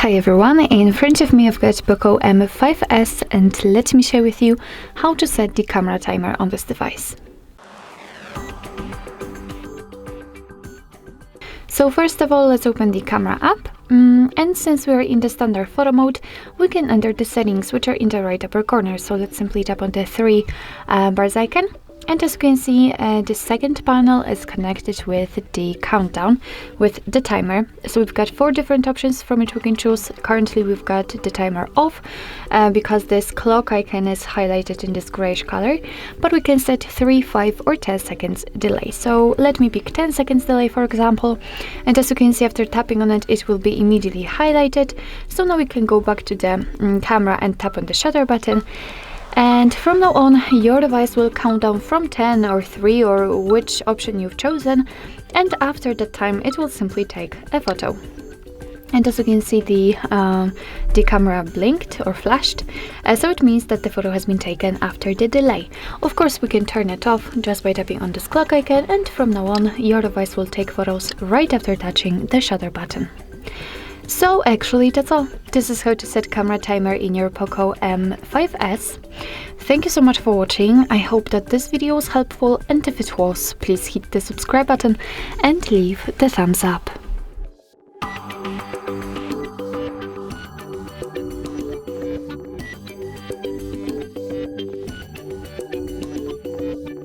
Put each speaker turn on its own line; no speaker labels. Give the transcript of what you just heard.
Hi everyone, in front of me I've got POCO M5s and let me share with you how to set the camera timer on this device. So first of all, let's open the camera app, and since we are in the standard photo mode, we can enter the settings which are in the right upper corner. So let's simply tap on the three bars icon. And as you can see, the second panel is connected with the countdown, with the timer. So we've got 4 different options from which we can choose. Currently we've got the timer off because this clock icon is highlighted in this grayish color, but we can set 3, 5 or 10 seconds delay. So let me pick 10 seconds delay, for example, and as you can see, after tapping on it, it will be immediately highlighted. So now we can go back to the camera and tap on the shutter button. And from now on, your device will count down from 10 or 3 or which option you've chosen, and after that time it will simply take a photo. And as you can see, the camera blinked or flashed, so it means that the photo has been taken after the delay. Of course, we can turn it off just by tapping on this clock icon, and from now on your device will take photos right after touching the shutter button. So actually that's all. This is how to set camera timer in your POCO M5s. Thank you so much for watching. I hope that this video was helpful, and if it was, please hit the subscribe button and leave the thumbs up.